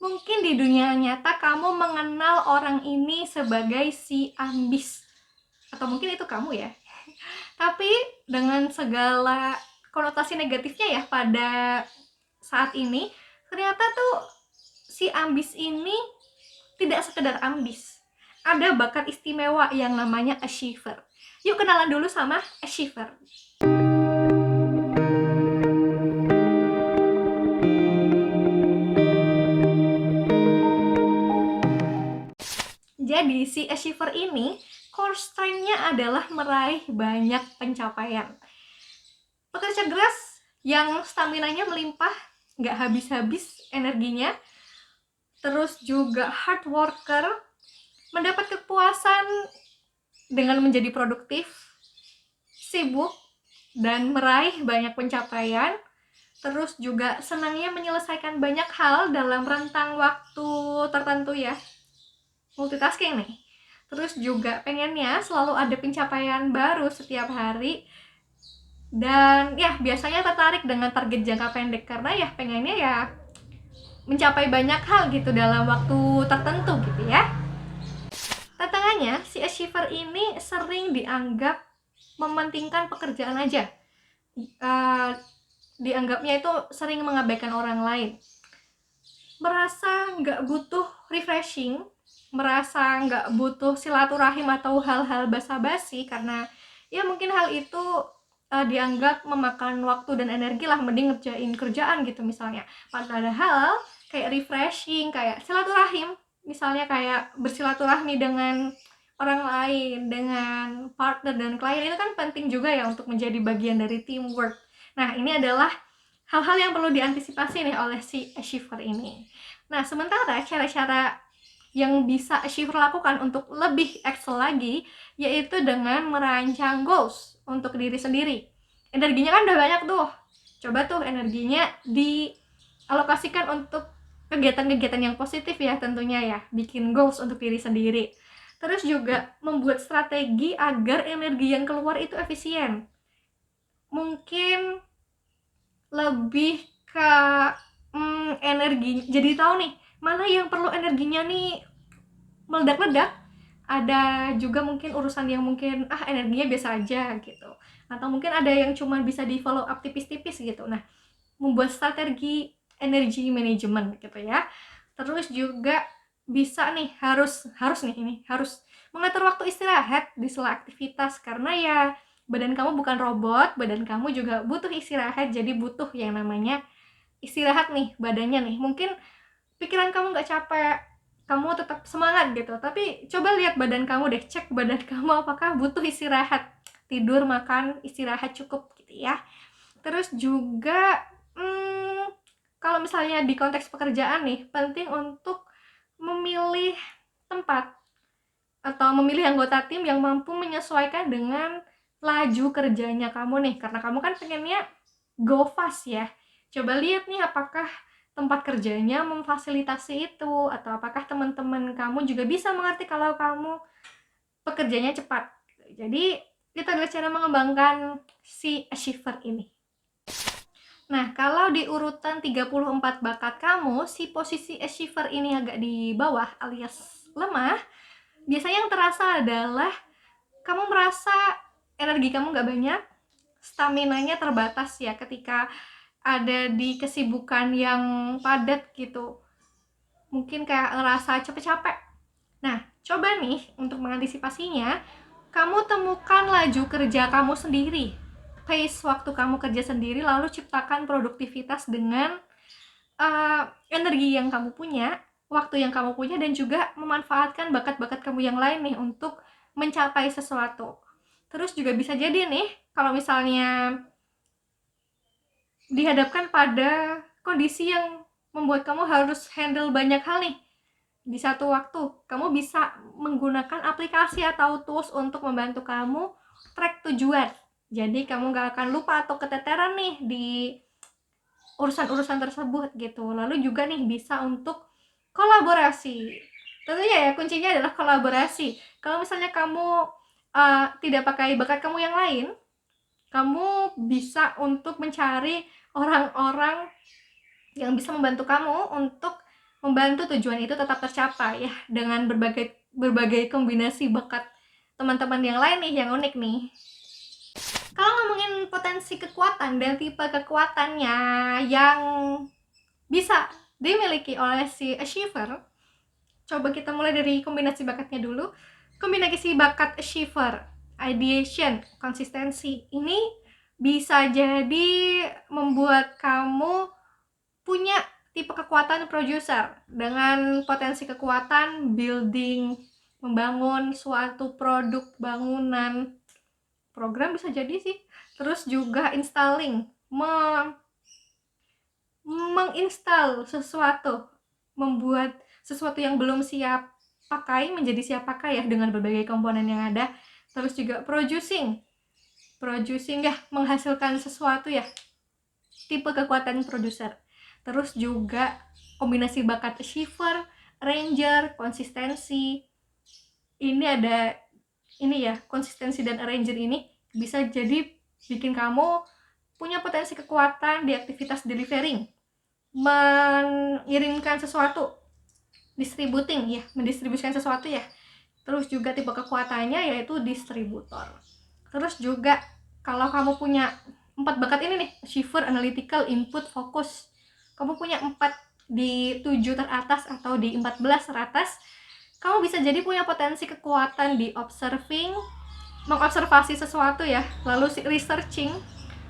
Mungkin di dunia nyata kamu mengenal orang ini sebagai si ambis, atau mungkin itu kamu ya. Tapi dengan segala konotasi negatifnya ya pada saat ini, ternyata tuh si ambis ini tidak sekedar ambis. Ada bakat istimewa yang namanya achiever. Yuk kenalan dulu sama achiever. Jadi si achiever ini core strength-nya adalah meraih banyak pencapaian. Pekerja keras yang staminanya melimpah, nggak habis-habis energinya, terus juga hard worker, mendapat kepuasan dengan menjadi produktif, sibuk, dan meraih banyak pencapaian, terus juga senangnya menyelesaikan banyak hal dalam rentang waktu tertentu ya, multitasking nih. Terus juga pengennya selalu ada pencapaian baru setiap hari, dan ya biasanya tertarik dengan target jangka pendek karena ya pengennya ya mencapai banyak hal gitu dalam waktu tertentu gitu ya. Tantangannya, si achiever ini sering dianggap mementingkan pekerjaan aja. Dianggapnya itu sering mengabaikan orang lain. Merasa nggak butuh refreshing, merasa nggak butuh silaturahim atau hal-hal basa-basi karena ya mungkin hal itu dianggap memakan waktu dan energi lah, mending ngerjain kerjaan gitu misalnya. Padahal kayak refreshing, kayak silaturahim, misalnya kayak bersilaturahmi dengan orang lain, dengan partner dan klien, itu kan penting juga ya untuk menjadi bagian dari teamwork. Nah, ini adalah hal-hal yang perlu diantisipasi nih oleh si achiever ini. Nah, sementara cara-cara yang bisa achiever lakukan untuk lebih excel lagi, yaitu dengan merancang goals untuk diri sendiri. Energinya kan udah banyak tuh, coba tuh energinya dialokasikan untuk kegiatan-kegiatan yang positif ya tentunya ya, bikin goals untuk diri sendiri. Terus juga membuat strategi agar energi yang keluar itu efisien. Mungkin lebih ke energi, jadi tahu nih mana yang perlu energinya nih meledak-ledak. Ada juga mungkin urusan yang mungkin energinya biasa aja gitu, atau mungkin ada yang cuma bisa di follow up tipis-tipis gitu. Nah, membuat strategi energi manajemen gitu ya. Terus juga bisa nih harus mengatur waktu istirahat di sela aktivitas, karena ya badan kamu bukan robot, badan kamu juga butuh istirahat. Jadi butuh yang namanya istirahat nih badannya nih. Mungkin pikiran kamu nggak capek, kamu tetap semangat gitu, tapi coba lihat badan kamu deh, cek badan kamu apakah butuh istirahat, tidur, makan, istirahat cukup gitu ya. Terus juga kalau misalnya di konteks pekerjaan nih, penting untuk memilih tempat atau memilih anggota tim yang mampu menyesuaikan dengan laju kerjanya kamu nih, karena kamu kan pengennya go fast ya. Coba lihat nih apakah tempat kerjanya memfasilitasi itu, atau apakah teman-teman kamu juga bisa mengerti kalau kamu pekerjanya cepat. Jadi itu adalah cara mengembangkan si achiever ini. Nah, kalau di urutan 34 bakat kamu, si posisi achiever ini agak di bawah alias lemah, biasanya yang terasa adalah kamu merasa energi kamu gak banyak, staminanya terbatas ya ketika ada di kesibukan yang padat gitu. Mungkin kayak ngerasa capek-capek. Nah, coba nih untuk mengantisipasinya, kamu temukan laju kerja kamu sendiri, pace waktu kamu kerja sendiri, lalu ciptakan produktivitas dengan energi yang kamu punya, waktu yang kamu punya, dan juga memanfaatkan bakat-bakat kamu yang lain nih untuk mencapai sesuatu. Terus juga bisa jadi nih, kalau misalnya dihadapkan pada kondisi yang membuat kamu harus handle banyak hal nih di satu waktu, kamu bisa menggunakan aplikasi atau tools untuk membantu kamu track tujuan. Jadi kamu gak akan lupa atau keteteran nih di urusan-urusan tersebut gitu. Lalu juga nih bisa untuk kolaborasi. Tentunya ya kuncinya adalah kolaborasi. Kalau misalnya kamu tidak pakai bakat kamu yang lain, kamu bisa untuk mencari orang-orang yang bisa membantu kamu untuk membantu tujuan itu tetap tercapai ya dengan berbagai kombinasi bakat teman-teman yang lain nih yang unik nih. Kalau ngomongin potensi kekuatan dan tipe kekuatannya yang bisa dimiliki oleh si achiever, coba kita mulai dari kombinasi bakatnya dulu. Kombinasi bakat achiever, ideation, konsistensi ini bisa jadi membuat kamu punya tipe kekuatan producer dengan potensi kekuatan building, membangun suatu produk, bangunan, program bisa jadi sih. Terus juga installing, menginstal sesuatu, membuat sesuatu yang belum siap pakai menjadi siap pakai ya dengan berbagai komponen yang ada. Terus juga producing ya, menghasilkan sesuatu ya, tipe kekuatan produser. Terus juga kombinasi bakat achiever, arranger, konsistensi. Ini ada ini ya, konsistensi dan arranger ini bisa jadi bikin kamu punya potensi kekuatan di aktivitas delivering, mengirimkan sesuatu, distributing ya, mendistribusikan sesuatu ya. Terus juga tipe kekuatannya yaitu distributor. Terus juga kalau kamu punya 4 bakat ini nih, achiever, analytical, input, fokus, kamu punya 4 di 7 teratas atau di 14 teratas, kamu bisa jadi punya potensi kekuatan di observing, mengobservasi sesuatu ya, lalu researching,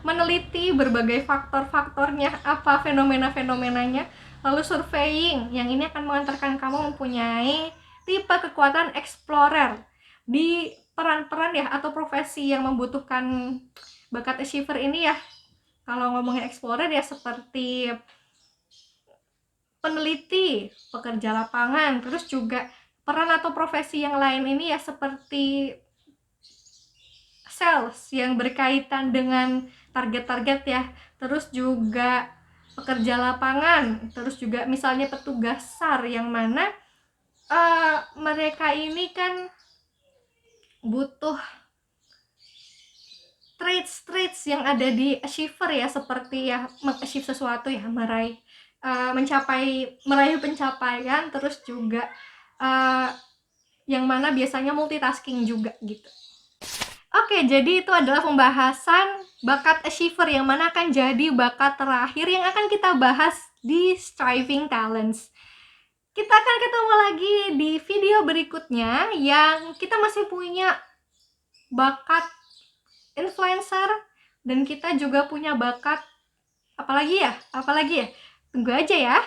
meneliti berbagai faktor-faktornya, apa fenomena-fenomenanya, lalu surveying, yang ini akan mengantarkan kamu mempunyai tipe kekuatan explorer di peran-peran ya atau profesi yang membutuhkan bakat achiever ini ya. Kalau ngomongin explorer ya seperti peneliti, pekerja lapangan, terus juga peran atau profesi yang lain ini ya seperti sales yang berkaitan dengan target-target ya. Terus juga pekerja lapangan, terus juga misalnya petugas SAR yang mana mereka ini kan butuh traits yang ada di achiever ya, seperti ya meng-achieve sesuatu ya, meraih pencapaian, terus juga yang mana biasanya multitasking juga gitu. Oke, jadi itu adalah pembahasan bakat achiever yang mana akan jadi bakat terakhir yang akan kita bahas di Striving Talents. Kita akan ketemu lagi di video berikutnya yang kita masih punya bakat influencer dan kita juga punya bakat apalagi ya? Tunggu aja ya.